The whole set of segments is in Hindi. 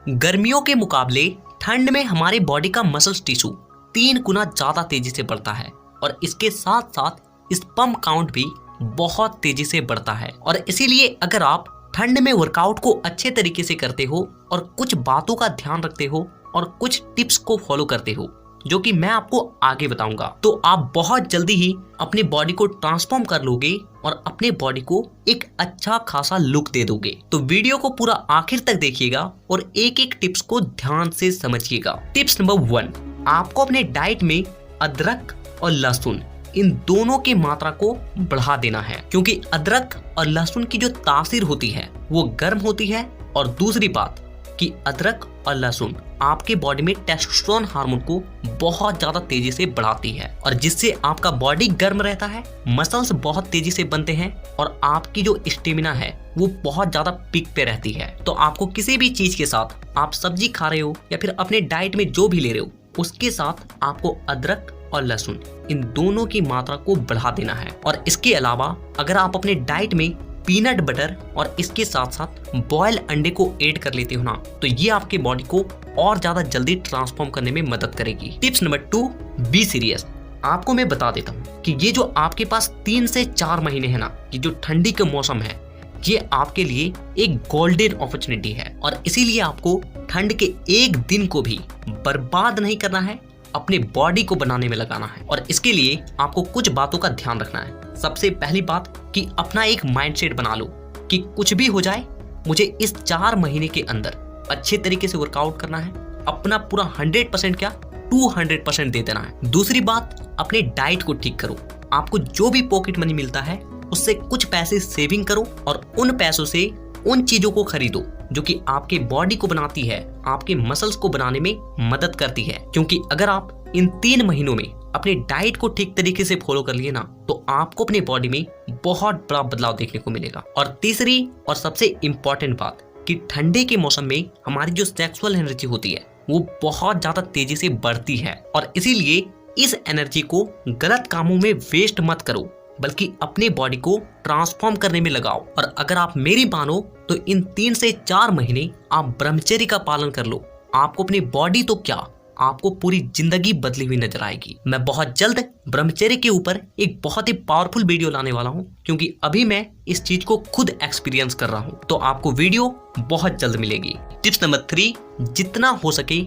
गर्मियों के मुकाबले ठंड में हमारे बॉडी का मसल्स टिश्यू 3 गुना ज्यादा तेजी से बढ़ता है और इसके साथ साथ स्पर्म काउंट भी बहुत तेजी से बढ़ता है। और इसीलिए अगर आप ठंड में वर्कआउट को अच्छे तरीके से करते हो और कुछ बातों का ध्यान रखते हो और कुछ टिप्स को फॉलो करते हो जो कि मैं आपको आगे बताऊंगा, तो आप बहुत जल्दी ही अपनी बॉडी को ट्रांसफॉर्म कर लोगे और अपने बॉडी को एक अच्छा खासा लुक दे दोगे। तो वीडियो को पूरा आखिर तक देखिएगा और एक एक टिप्स को ध्यान से समझिएगा। टिप्स नंबर 1, आपको अपने डाइट में अदरक और लहसुन इन दोनों की मात्रा को बढ़ा देना है, क्योंकि अदरक और लहसुन की जो तासीर होती है वो गर्म होती है। और दूसरी बात कि अदरक और लहसुन आपके बॉडी में टेस्टोस्टेरोन हार्मोन को बहुत ज्यादा तेजी से बढ़ाती है और जिससे आपका बॉडी गर्म रहता है, मसल्स बहुत तेजी से बनते हैं और आपकी जो स्टेमिना है वो बहुत ज्यादा पीक पे रहती है। तो आपको किसी भी चीज के साथ, आप सब्जी खा रहे हो या फिर अपने डाइट में जो भी ले रहे हो, उसके साथ आपको अदरक और लहसुन इन दोनों की मात्रा को बढ़ा देना है। और इसके अलावा अगर आप अपने डाइट में पीनट बटर और इसके साथ साथ बॉयल अंडे को ऐड कर लेते हो ना, तो ये आपके बॉडी को और ज्यादा जल्दी ट्रांसफॉर्म करने में मदद करेगी। Tips number 2, be serious. आपको मैं बता देता हूँ कि ये जो आपके पास 3 से 4 महीने है ना, ये जो ठंडी का मौसम है, ये आपके लिए एक गोल्डन अपॉर्चुनिटी है और इसीलिए आपको ठंड के एक दिन को भी बर्बाद नहीं करना है, अपने बॉडी को बनाने में लगाना है। और इसके लिए आपको कुछ बातों का ध्यान रखना है। सबसे पहली बात कि अपना एक माइंडसेट बना लो कि कुछ भी हो जाए, मुझे इस 4 महीने के अंदर अच्छे तरीके से वर्कआउट करना है, अपना पूरा 100% क्या 200% दे देना है। दूसरी बात, अपने डाइट को ठीक करो। आपको जो भी पॉकेट मनी मिलता है उससे कुछ पैसे सेविंग करो और उन पैसों से उन चीजों को खरीदो जो कि आपके बॉडी को बनाती है, आपके मसल्स को बनाने में मदद करती है। क्योंकि अगर आप इन 3 महीनों में अपने डाइट को ठीक तरीके से फॉलो कर लिए ना, तो आपको अपने बॉडी में बहुत बड़ा बदलाव देखने को मिलेगा। और तीसरी और सबसे इम्पोर्टेंट बात कि ठंडे के मौसम में हमारी जो सेक्सुअल एनर्जी होती है वो बहुत ज्यादा तेजी से बढ़ती है और इसीलिए इस एनर्जी को गलत कामों में वेस्ट मत करो, बल्कि अपने बॉडी को ट्रांसफॉर्म करने में लगाओ। और अगर आप मेरी मानो तो इन 3 से 4 महीने आप ब्रह्मचर्य का पालन कर लो, आपको अपनी बॉडी तो क्या, आपको पूरी जिंदगी बदली हुई नजर आएगी। मैं बहुत जल्द ब्रह्मचर्य के ऊपर एक बहुत ही पावरफुल वीडियो लाने वाला हूं, क्योंकि अभी मैं इस चीज को खुद एक्सपीरियंस कर रहा हूं, तो आपको वीडियो बहुत जल्द मिलेगी। टिप्स नंबर 3, जितना हो सके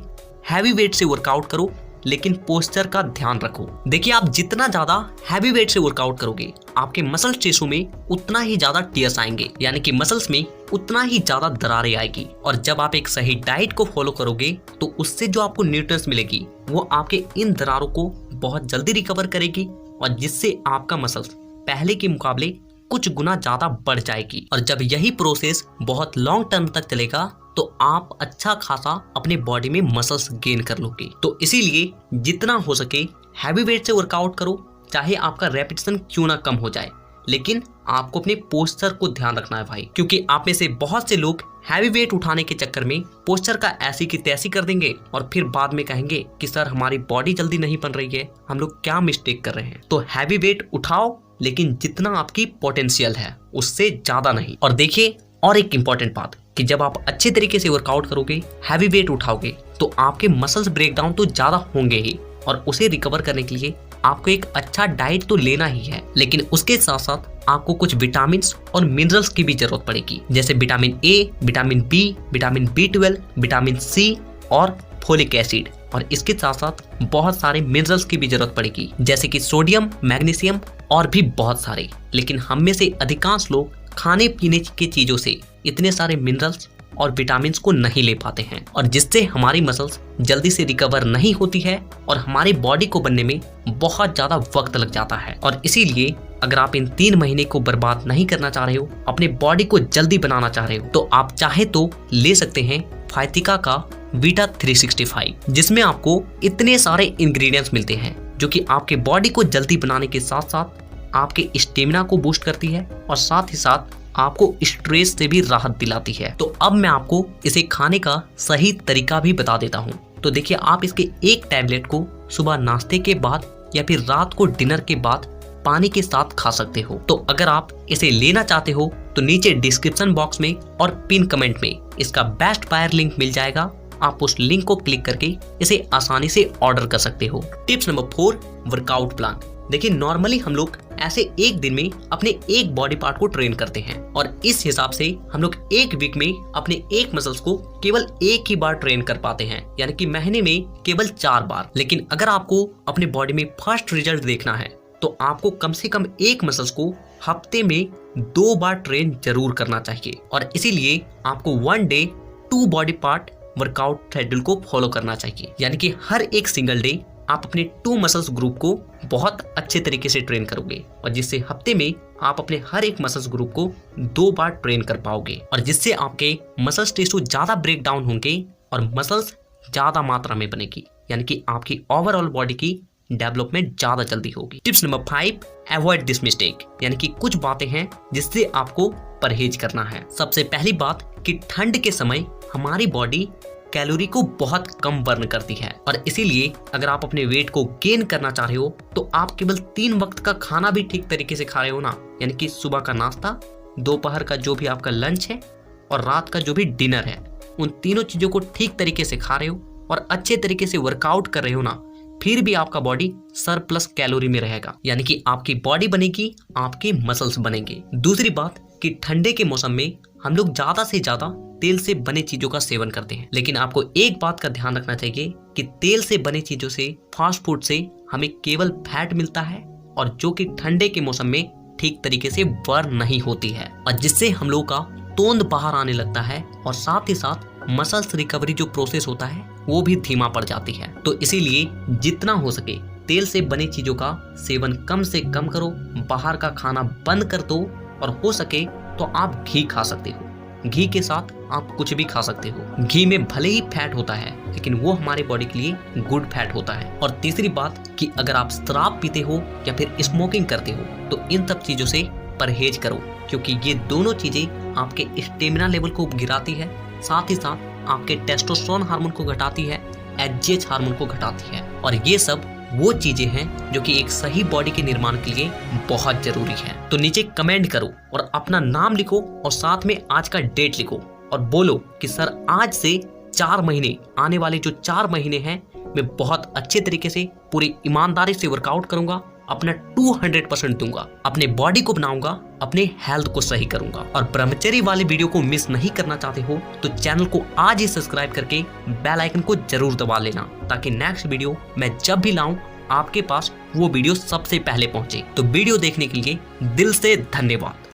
हैवी वेट से वर्कआउट करो, लेकिन पोस्चर का ध्यान रखो। देखिए, आप जितना ज्यादा हैवी वेट से वर्कआउट करोगे, आपके मसल्स टिश्यू में उतना ही ज्यादा टियर्स आएंगे, यानी कि मसल्स में उतना ही ज्यादा दरारें आएगी। और जब आप एक सही डाइट को फॉलो करोगे तो उससे जो आपको न्यूट्रिएंट्स मिलेगी वो आपके इन दरारों को बहुत जल्दी रिकवर करेगी और जिससे आपका मसल्स पहले के मुकाबले कुछ गुना ज्यादा बढ़ जाएगी। और जब यही प्रोसेस बहुत लॉन्ग टर्म तक चलेगा तो आप अच्छा खासा अपने बॉडी में मसल्स गेन कर लोगे। तो इसीलिए जितना हो सके हैवी वेट से वर्कआउट करो, चाहे आपका रेपिटेशन क्यों ना कम हो जाए, लेकिन आपको अपने पोस्चर को ध्यान रखना है भाई। क्योंकि आप में से बहुत से लोग हैवी वेट उठाने के चक्कर में पोस्चर का ऐसी की तैसी कर देंगे और फिर बाद में कहेंगे कि सर हमारी बॉडी जल्दी नहीं बन रही है, हम लोग क्या मिस्टेक कर रहे हैं। तो हैवी वेट उठाओ, लेकिन जितना आपकी पोटेंशियल है उससे ज्यादा नहीं। और देखिए, और एक इम्पॉर्टेंट बात कि जब आप अच्छे तरीके से वर्कआउट करोगे, हैवी वेट उठाओगे, तो आपके मसल्स ब्रेकडाउन तो ज्यादा होंगे ही और उसे रिकवर करने के लिए आपको एक अच्छा डाइट तो लेना ही है, लेकिन उसके साथ साथ आपको कुछ विटामिन और मिनरल्स की भी जरूरत पड़ेगी, जैसे vitamin A, vitamin B, vitamin B12, vitamin C और फोलिक एसिड। और इसके साथ साथ बहुत सारे मिनरल्स की भी जरूरत पड़ेगी, जैसे कि सोडियम, मैग्नीशियम और भी बहुत सारे। लेकिन हम में से अधिकांश लोग खाने पीने की चीजों से इतने सारे मिनरल्स और विटामिन्स को नहीं ले पाते हैं और जिससे हमारी मसल्स जल्दी से रिकवर नहीं होती है और हमारी बॉडी को बनने में बहुत ज्यादा वक्त लग जाता है। और इसीलिए अगर आप इन 3 महीने को बर्बाद नहीं करना चाह रहे हो, अपने बॉडी को जल्दी बनाना चाह रहे हो, तो आप चाहे तो ले सकते हैं फाइटिका का वीटा 365, जिसमें आपको इतने सारे इंग्रेडिएंट्स मिलते हैं जो कि आपके बॉडी को जल्दी बनाने के साथ साथ आपके स्टेमिना को बूस्ट करती है और साथ ही साथ आपको स्ट्रेस से भी राहत दिलाती है। तो अब मैं आपको इसे खाने का सही तरीका भी बता देता हूँ। तो देखिए, आप इसके एक टैबलेट को सुबह नाश्ते के बाद या फिर रात को डिनर के बाद पानी के साथ खा सकते हो। तो अगर आप इसे लेना चाहते हो तो नीचे डिस्क्रिप्शन बॉक्स में और पिन कमेंट में इसका बेस्ट बायर लिंक मिल जाएगा। आप उस लिंक को क्लिक करके इसे आसानी से ऑर्डर कर सकते हो। Tips number 4, workout plan. देखिए नॉर्मली हम लोग ऐसे एक दिन में अपने एक बॉडी पार्ट को ट्रेन करते हैं और इस हिसाब से हम लोग एक वीक में अपने एक मसल्स को केवल एक ही बार ट्रेन कर पाते हैं, यानी कि महीने में केवल 4 बार। लेकिन अगर आपको अपने बॉडी में फर्स्ट रिजल्ट देखना है तो आपको कम से कम एक मसल्स को हफ्ते में 2 बार ट्रेन जरूर करना चाहिए और इसीलिए आपको 1 day 2 body part workout schedule को फॉलो करना चाहिए। यानी कि हर एक सिंगल डे आप अपने 2 मसल्स ग्रुप को बहुत अच्छे तरीके से ट्रेन करोगे और जिससे हफ्ते में आप अपने हर एक मसल्स ग्रुप को 2 बार ट्रेन कर पाओगे और जिससे आपके मसल्स टिश्यू ज्यादा ब्रेक डाउन होंगे और मसल्स ज्यादा मात्रा में बनेगी, यानी कि आपकी ओवरऑल बॉडी की डेवलपमेंट ज्यादा जल्दी होगी। Tips number 5, avoid this mistake. यानी कि कुछ बातें हैं जिससे आपको परहेज करना है। सबसे पहली बात कि ठंड के समय हमारी बॉडी कैलोरी को बहुत कम बर्न करती है और इसीलिए अगर आप अपने वेट को गेन करना चाह रहे हो तो आप केवल 3 वक्त का खाना भी ठीक तरीके से खा रहे हो ना, यानी कि सुबह का नाश्ता, दोपहर का जो भी आपका लंच है और रात का जो भी डिनर है, उन तीनों चीजों को ठीक तरीके से खा रहे हो और अच्छे तरीके से वर्कआउट कर रहे हो ना, फिर भी आपका बॉडी सरप्लस कैलोरी में रहेगा, यानी कि आपकी बॉडी बनेगी, आपके मसल्स बनेंगे। दूसरी बात कि ठंडे के मौसम में हम लोग ज्यादा से ज्यादा तेल से बने चीजों का सेवन करते हैं, लेकिन आपको एक बात का ध्यान रखना चाहिए कि तेल से बने चीजों से, फास्ट फूड से हमें केवल फैट मिलता है और जो कि ठंडे के मौसम में ठीक तरीके से बर्न नहीं होती है और जिससे हम लोग का तोंद बाहर आने लगता है और साथ ही साथ मसल्स रिकवरी जो प्रोसेस होता है वो भी धीमा पड़ जाती है। तो इसीलिए जितना हो सके तेल से बनी चीजों का सेवन कम से कम करो, बाहर का खाना बंद कर दो और हो सके तो आप घी खा सकते हो। घी के साथ आप कुछ भी खा सकते हो। घी में भले ही फैट होता है लेकिन वो हमारे बॉडी के लिए गुड फैट होता है। और तीसरी बात कि अगर आप शराब पीते हो या फिर स्मोकिंग करते हो तो इन सब चीजों से परहेज करो, क्योंकि ये दोनों चीजें आपके स्टेमिना लेवल को गिराती है, साथ ही साथ आपके टेस्टोस्टेरोन हार्मोन को घटाती है, एचजीएच हार्मोन को घटाती है और ये सब वो चीजें हैं जो कि एक सही बॉडी के निर्माण के लिए बहुत जरूरी है। तो नीचे कमेंट करो और अपना नाम लिखो और साथ में आज का डेट लिखो और बोलो कि सर आज से 4 महीने, आने वाले जो 4 महीने हैं, मैं बहुत अच्छे तरीके से पूरी ईमानदारी से वर्कआउट करूंगा, अपना 200% दूंगा, अपने बॉडी को बनाऊंगा, अपने हेल्थ को सही करूंगा। और ब्रह्मचर्य वाले वीडियो को मिस नहीं करना चाहते हो तो चैनल को आज ही सब्सक्राइब करके बेल आइकन को जरूर दबा लेना, ताकि नेक्स्ट वीडियो मैं जब भी लाऊं आपके पास वो वीडियो सबसे पहले पहुंचे। तो वीडियो देखने के लिए दिल से धन्यवाद।